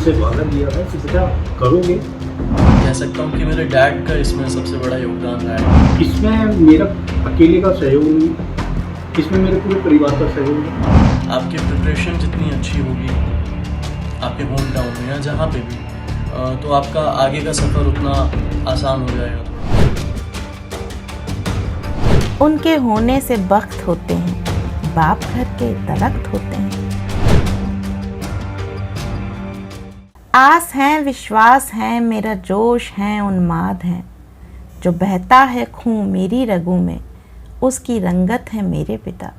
से वादा लिया था कि बेटा करोगे। कह सकता हूँ कि मेरे डैड का इसमें सबसे बड़ा योगदान रहा है। इसमें मेरा अकेले का सहयोग नहीं, इसमें मेरे पूरे परिवार का सहयोग है। आपकी प्रिपरेशन जितनी अच्छी होगी आपके होम टाउन में या जहाँ पे भी, तो आपका आगे का सफ़र उतना आसान हो जाएगा थोड़ा। उनके होने से वक्त होते हैं, बाप घर के दरख्त होते हैं। आस है, विश्वास है, मेरा जोश है, उन्माद है। जो बहता है खून मेरी रगों में, उसकी रंगत है मेरे पिता।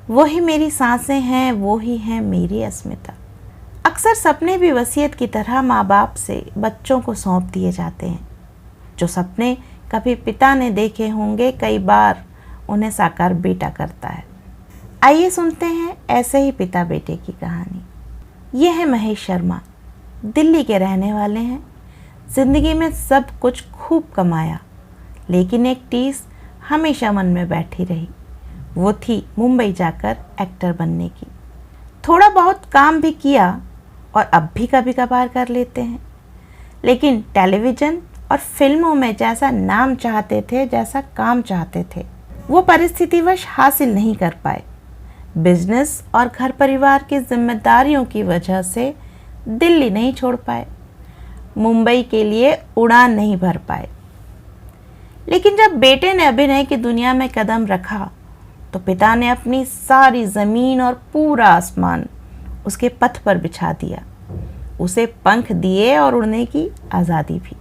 वही मेरी सांसें हैं, वो ही है मेरी अस्मिता। अक्सर सपने भी वसीयत की तरह माँ बाप से बच्चों को सौंप दिए जाते हैं। जो सपने कभी पिता ने देखे होंगे, कई बार उन्हें साकार बेटा करता है। आइए सुनते हैं ऐसे ही पिता बेटे की कहानी। ये है महेश शर्मा, दिल्ली के रहने वाले हैं। ज़िंदगी में सब कुछ खूब कमाया, लेकिन एक टीस हमेशा मन में बैठी रही। वो थी मुंबई जाकर एक्टर बनने की। थोड़ा बहुत काम भी किया और अब भी कभी कभार कर लेते हैं, लेकिन टेलीविज़न और फिल्मों में जैसा नाम चाहते थे, जैसा काम चाहते थे, वो परिस्थितिवश हासिल नहीं कर पाए। बिजनेस और घर परिवार की जिम्मेदारियों की वजह से दिल्ली नहीं छोड़ पाए, मुंबई के लिए उड़ान नहीं भर पाए। लेकिन जब बेटे ने अभिनय की दुनिया में कदम रखा, तो पिता ने अपनी सारी ज़मीन और पूरा आसमान उसके पथ पर बिछा दिया, उसे पंख दिए और उड़ने की आज़ादी भी।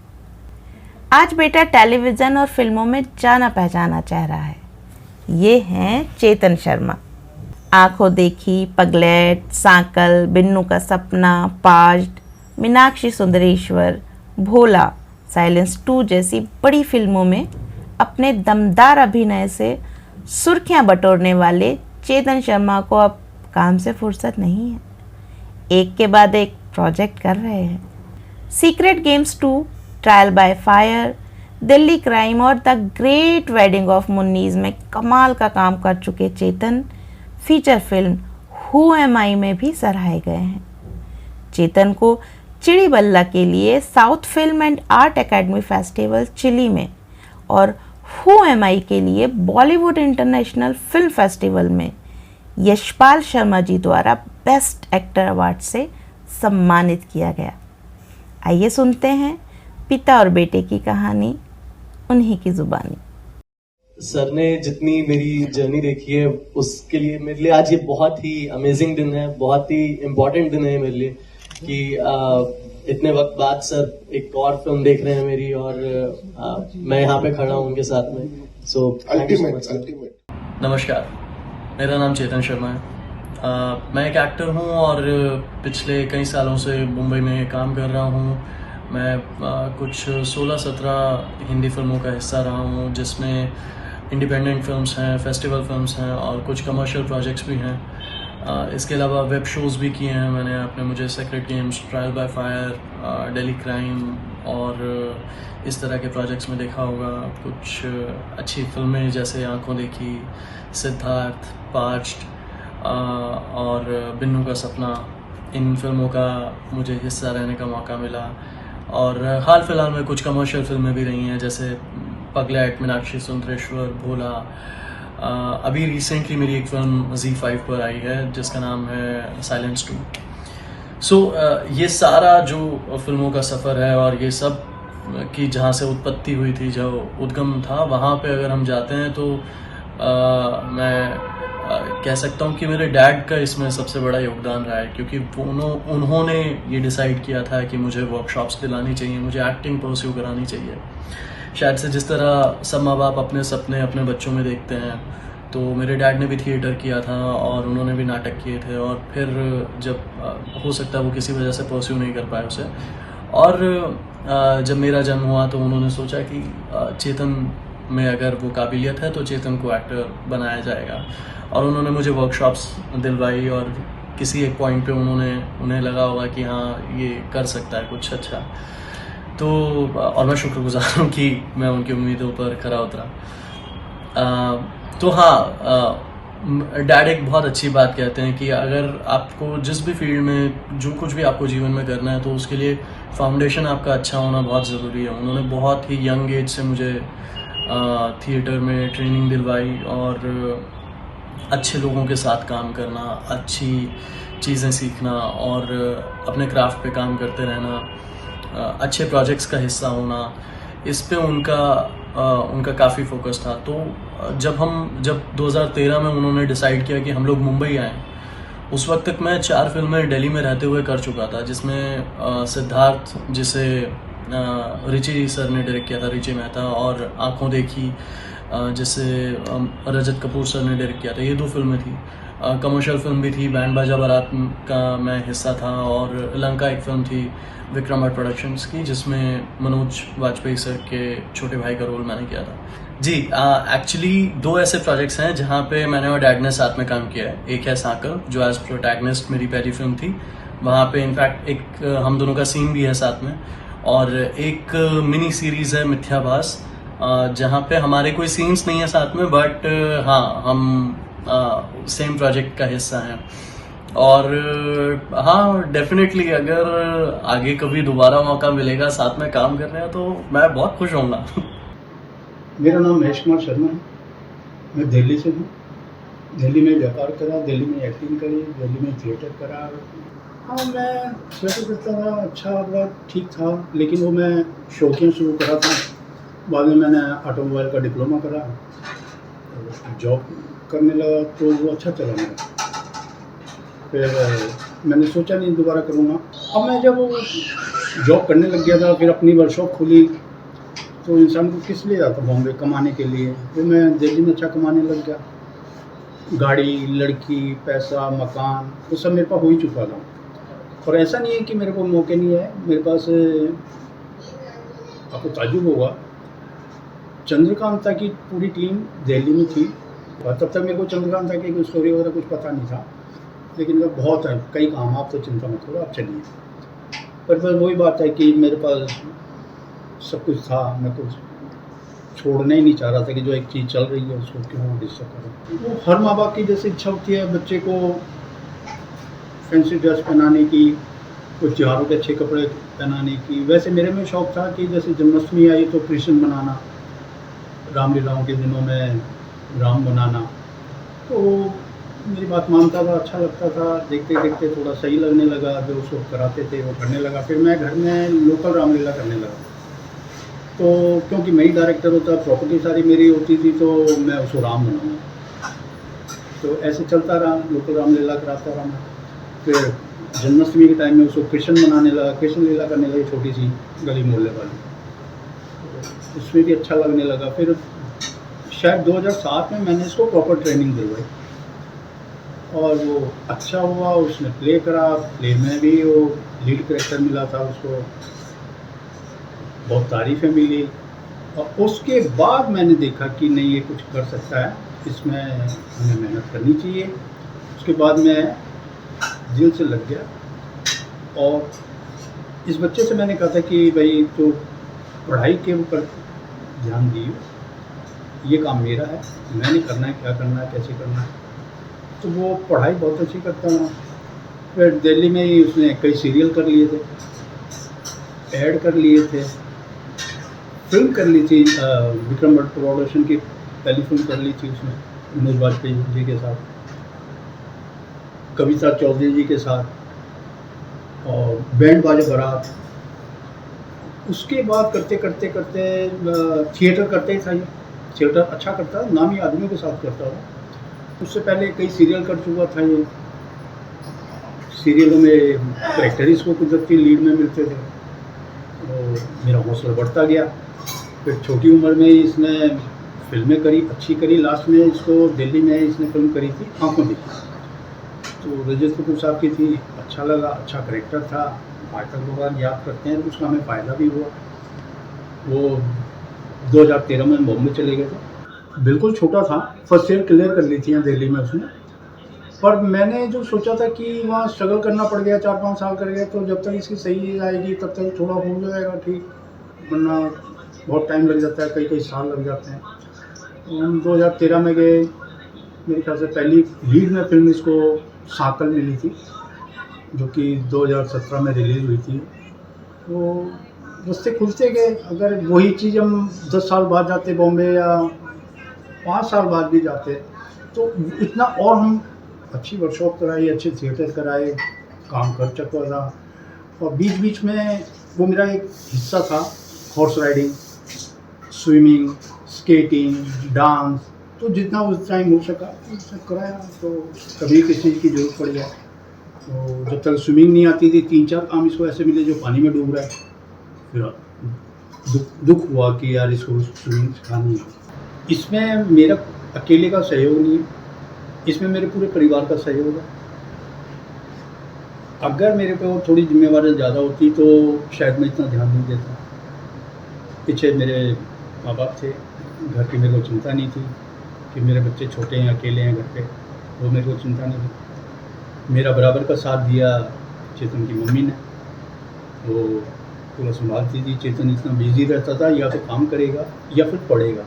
आज बेटा टेलीविज़न और फिल्मों में जाना पहचाना चेहरा है। ये हैं चेतन शर्मा। आंखों देखी, पगलेट, सांकल, बिन्नू का सपना, पाज्ड, मीनाक्षी सुंदरेश्वर, भोला, साइलेंस 2 जैसी बड़ी फिल्मों में अपने दमदार अभिनय से सुर्खियां बटोरने वाले चेतन शर्मा को अब काम से फुर्सत नहीं है। एक के बाद एक प्रोजेक्ट कर रहे हैं। Secret games 2, trial by fire, Delhi crime और द ग्रेट वेडिंग ऑफ मुन्नीज में कमाल का काम कर चुके चेतन फीचर फिल्म हु एम आई में भी सराहे गए हैं। चेतन को चिड़ी बल्ला के लिए south film and art academy festival Chile में और हु एम आई के लिए बॉलीवुड इंटरनेशनल फिल्म फेस्टिवल में यशपाल शर्मा जी द्वारा बेस्ट एक्टर अवार्ड से सम्मानित किया गया। आइए सुनते हैं पिता और बेटे की कहानी उन्हीं की जुबानी। सर ने जितनी मेरी जर्नी देखी है उसके लिए मेरे लिए आज ये बहुत ही अमेजिंग दिन है, बहुत ही इम्पोर्टेंट दिन है मेरे लिए कि इतने वक्त बाद सर एक और फिल्म देख रहे हैं मेरी और मैं यहाँ पे खड़ा हूँ उनके साथ में। सो अल्टीमेट। नमस्कार, मेरा नाम चेतन शर्मा है। मैं एक एक्टर हूँ और पिछले कई सालों से मुंबई में काम कर रहा हूँ। मैं कुछ 16-17 हिंदी फिल्मों का हिस्सा रहा हूँ, जिसमें इंडिपेंडेंट फिल्म्स हैं, फेस्टिवल फिल्म्स हैं और कुछ कमर्शियल प्रोजेक्ट्स भी हैं। इसके अलावा वेब शोज़ भी किए हैं मैंने अपने। मुझे secret games, trial by fire, Delhi crime और इस तरह के प्रोजेक्ट्स में देखा होगा। कुछ अच्छी फिल्में जैसे आंखों देखी, सिद्धार्थ, पाज्ड और बिन्नू का सपना, इन फिल्मों का मुझे हिस्सा रहने का मौका मिला। और हाल फिलहाल में कुछ कमर्शियल फिल्में भी रही हैं, जैसे पगलेट, मीनाक्षी सुंदरेश्वर, भोला। अभी रिसेंटली मेरी एक फिल्म Z5 पर आई है जिसका नाम है साइलेंस 2। सो ये सारा जो फिल्मों का सफ़र है और ये सब की जहाँ से उत्पत्ति हुई थी, जो उद्गम था, वहाँ पे अगर हम जाते हैं तो मैं कह सकता हूँ कि मेरे डैड का इसमें सबसे बड़ा योगदान रहा है, क्योंकि उन्होंने ये डिसाइड किया था कि मुझे वर्कशॉप्स दिलानी चाहिए, मुझे एक्टिंग परस्यू करानी चाहिए। शायद से जिस तरह सब माँ बाप अपने सपने अपने बच्चों में देखते हैं, तो मेरे डैड ने भी थिएटर किया था और उन्होंने भी नाटक किए थे, और फिर जब हो सकता है वो किसी वजह से परस्यू नहीं कर पाए उसे, और जब मेरा जन्म हुआ तो उन्होंने सोचा कि चेतन में अगर वो काबिलियत है तो चेतन को एक्टर बनाया जाएगा। और उन्होंने मुझे वर्कशॉप्स दिलवाई और किसी एक पॉइंट पे उन्हें लगा होगा कि हाँ ये कर सकता है कुछ अच्छा। तो और मैं शुक्रगुजार हूँ कि मैं उनकी उम्मीदों पर खरा उतरा। तो हाँ, डैड एक बहुत अच्छी बात कहते हैं कि अगर आपको जिस भी फील्ड में जो कुछ भी आपको जीवन में करना है तो उसके लिए फाउंडेशन आपका अच्छा होना बहुत ज़रूरी है। उन्होंने बहुत ही यंग एज से मुझे थिएटर में ट्रेनिंग दिलवाई और अच्छे लोगों के साथ काम करना, अच्छी चीज़ें सीखना और अपने क्राफ्ट पे काम करते रहना, अच्छे प्रोजेक्ट्स का हिस्सा होना, इस पे उनका काफ़ी फोकस था। तो जब 2013 में उन्होंने डिसाइड किया कि हम लोग मुंबई आएँ, उस वक्त तक मैं 4 फिल्में दिल्ली में रहते हुए कर चुका था, जिसमें सिद्धार्थ, जिसे रिची सर ने डायरेक्ट किया था, रिची मेहता, और आँखों देखी जिसे रजत कपूर सर ने डायरेक्ट किया था। ये 2 फिल्में थी। कमर्शियल फिल्म भी थी, बैंड बाजा बारात का मैं हिस्सा था, और लंका एक फिल्म थी विक्रम आर्ट प्रोडक्शंस की, जिसमें मनोज वाजपेयी सर के छोटे भाई का रोल मैंने किया था। जी, एक्चुअली 2 ऐसे प्रोजेक्ट्स हैं जहाँ पे मैंने और डैड ने साथ में काम किया है। एक है सांकल, जो एज प्रोटैगनिस्ट मेरी पहली फिल्म थी, वहाँ पे इनफैक्ट एक हम दोनों का सीन भी है साथ में, और एक मिनी सीरीज़ है मिथ्याभास, जहाँ पे हमारे कोई सीन्स नहीं है साथ में, बट हाँ, हम सेम प्रोजेक्ट का हिस्सा हैं। और हाँ, डेफिनेटली अगर आगे कभी दोबारा मौका मिलेगा साथ में काम करने का तो मैं बहुत खुश होऊंगा। मेरा नाम महेश कुमार शर्मा है। मैं दिल्ली से हूँ। दिल्ली में व्यापार करा, दिल्ली में एक्टिंग करी, दिल्ली में थिएटर करा। हाँ, मैं थिएटर करता था, अच्छा मतलब ठीक था, लेकिन वो मैं शौकिया शुरू करा था। बाद में मैंने ऑटोमोबाइल का डिप्लोमा करा, जॉब करने लगा तो वो अच्छा चला मेरा। फिर मैंने सोचा नहीं दोबारा करूँगा। अब मैं जब जॉब करने लग गया था, फिर अपनी वर्कशॉप खोली, तो इंसान को किस लिए जाता बॉम्बे कमाने के लिए। फिर मैं दिल्ली में अच्छा कमाने लग गया। गाड़ी, लड़की, पैसा, मकान, वो सब मेरे पास हो ही चुका था। और ऐसा नहीं है कि मेरे को मौके नहीं है मेरे पास। आपको ताज्जुब होगा, चंद्रकांता की पूरी टीम दिल्ली में थी, और तब तक मेरे को चंद्रकांता की कोई स्टोरी वगैरह कुछ पता नहीं था। लेकिन अब बहुत है, कई काम, आप तो चिंता मत करो, आप चलिए। पर वही बात है कि मेरे पास सब कुछ था, मैं कुछ छोड़ना ही नहीं चाह रहा था कि जो एक चीज़ चल रही है उसको क्यों डिस्टर्ब करूँ। वो हर माँ बाप की जैसे इच्छा होती है बच्चे को फैंसी ड्रेस पहनाने की, कुछ त्योहारों के अच्छे कपड़े पहनाने की, वैसे मेरे में शौक़ था कि जैसे जन्माष्टमी आई तो कृष्ण बनाना, रामलीलाओं के दिनों में राम बनाना। तो मेरी बात मानता था, अच्छा लगता था, देखते देखते थोड़ा सही लगने लगा, जो उसको कराते थे वो करने लगा। फिर मैं घर में लोकल रामलीला करने लगा। तो क्योंकि मैं ही डायरेक्टर होता, प्रॉपर्टी सारी मेरी होती थी, तो मैं उसको राम बनाऊँगा। तो ऐसे चलता रहा, लोकल रामलीला कराता रहा मैं। फिर जन्माष्टमी के टाइम में उसको कृष्ण बनाने लगा, कृष्ण लीला करने लगी, छोटी सी गली मोहल्ले वाली, तो उसमें भी अच्छा लगने लगा। फिर शायद 2007 में मैंने इसको प्रॉपर ट्रेनिंग दिलवाई, और वो अच्छा हुआ। उसने प्ले करा, प्ले में भी वो लीड कैरेक्टर मिला था उसको, बहुत तारीफ़ें मिली। और उसके बाद मैंने देखा कि नहीं, ये कुछ कर सकता है, इसमें हमें मेहनत करनी चाहिए। उसके बाद मैं दिल से लग गया, और इस बच्चे से मैंने कहा था कि भाई तो पढ़ाई के ऊपर ध्यान दियो, ये काम मेरा है, मैंने करना है, क्या करना है, कैसे करना है। तो वो पढ़ाई बहुत अच्छी करता था। फिर दिल्ली में ही उसने कई सीरियल कर लिए थे, ऐड कर लिए थे, फिल्म कर ली थी, विक्रम भट्ट प्रोडक्शन की पहली फिल्म कर ली थी उसने मनोज वाजपेयी जी के साथ, कविता चौधरी जी के साथ, और बैंड बाजा बारात। उसके बाद करते करते करते थिएटर करते ही था। ये थिएटर अच्छा करता, नामी आदमियों के साथ करता था। उससे पहले कई सीरियल कर चुका था। ये सीरियलों में कैरेक्टर इसको कुदरती लीड में मिलते थे, तो मेरा हौसला बढ़ता गया। फिर छोटी उम्र में ही इसने फिल्में करी, अच्छी करी। लास्ट में इसको दिल्ली में इसने फिल्म करी थी आँखों देखी, तो रजत कपूर साहब की थी, अच्छा लगा, अच्छा कैरेक्टर था, आज तक लोग याद करते हैं, उसका हमें फ़ायदा भी हुआ। वो 2013 में बॉम्बे चले गए थे, बिल्कुल छोटा था, फर्स्ट ईयर क्लियर कर ली थी यहाँ दिल्ली में उसने। पर मैंने जो सोचा था कि वहाँ स्ट्रगल करना पड़ गया, 4-5 साल कर गया, तो जब तक इसकी सही आएगी तब तक थोड़ा हो जाएगा ठीक, वरना बहुत टाइम लग जाता है, कई साल लग जाते हैं। तो हम 2013 में गए, मेरे ख्याल से पहली लीड में फिल्म इसको साकल मिली थी, जो कि 2017 में रिलीज़ हुई थी। तो रास्ते खुलते गए। अगर वही चीज़ हम 10 साल बाद जाते बॉम्बे या 5 साल बाद भी जाते, तो इतना और हम अच्छी वर्कशॉप कराई, अच्छे थिएटर कराए, काम कर चुका था। और बीच बीच में वो मेरा एक हिस्सा था, horse riding, swimming, skating, dance, तो जितना उस टाइम हो सका सब कराया। तो कभी किसी चीज़ की ज़रूरत पड़ जाए, तो जब तक स्विमिंग नहीं आती थी 3-4 काम इसको ऐसे मिले जो पानी में डूब रहा है। फिर दुख हुआ कि यार इसको स्विमिंग सिखानी है। इसमें मेरा अकेले का सहयोग नहीं है, इसमें मेरे पूरे परिवार का सहयोग है। अगर मेरे पे और थोड़ी जिम्मेवारी ज़्यादा होती तो शायद मैं इतना ध्यान नहीं देता। पीछे मेरे माँ बाप थे, घर की मेरे को चिंता नहीं थी कि मेरे बच्चे छोटे हैं, अकेले हैं घर पे, वो मेरे को चिंता नहीं थी। मेरा बराबर का साथ दिया चेतन की मम्मी ने, वो पूरा संभालती थी। चेतन इतना बिजी रहता था, या तो काम करेगा या फिर पढ़ेगा,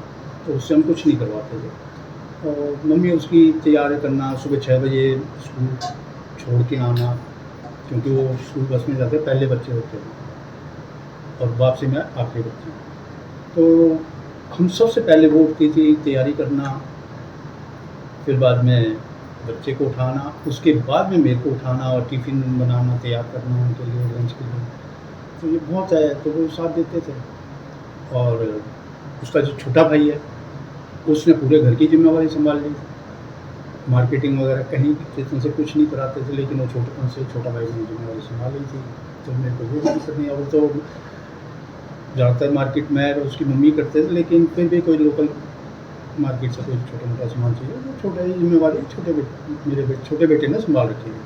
तो उससे हम कुछ नहीं करवाते थे। और मम्मी उसकी तैयारी करना, सुबह 6 बजे स्कूल छोड़ के आना, क्योंकि वो स्कूल बस में जाते पहले बच्चे होते हैं और वापसी में आखिरी बच्चे। तो हम सबसे पहले वो उठती थी, तैयारी करना, फिर बाद में बच्चे को उठाना, उसके बाद में मेरे को उठाना और टिफ़िन बनाना, तैयार करना उनके लिए, लंच के लिए। तो ये बहुत है, तो वो साथ देते थे। और उसका जो छोटा भाई है, उसने पूरे घर की जिम्मेवारी संभाल ली। मार्केटिंग वगैरह कहीं चेतन से कुछ नहीं कराते थे, लेकिन वो छोटा भाई ने जिम्मेवारी संभाल ली थी। तो मेरे को वो दिक्कत नहीं। और तो ज़्यादातर मार्केट में और उसकी मम्मी करते थे, लेकिन फिर भी कोई लोकल मार्केट से कोई छोटा मोटा सामान चाहिए तो छोटा ही जिम्मेवारी मेरे छोटे बेटे ने संभाल रखी है।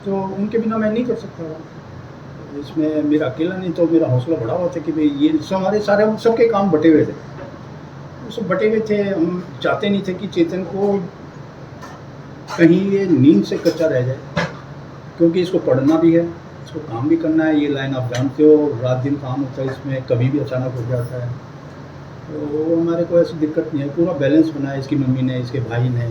तो उनके बिना मैं नहीं कर सकता था। इसमें मेरा अकेला नहीं, तो मेरा हौसला बढ़ा हुआ था कि भाई ये हमारे सारे हम सबके काम बटे हुए थे, वो सब बटे हुए थे। हम चाहते नहीं थे कि चेतन को कहीं ये नींद से कच्चा रह जाए, क्योंकि इसको पढ़ना भी है, इसको काम भी करना है। ये लाइन आप जानते हो, रात दिन काम होता है इसमें, कभी भी अचानक हो जाता है। तो हमारे को ऐसी दिक्कत नहीं है, पूरा बैलेंस बनाया इसकी मम्मी ने, इसके भाई ने।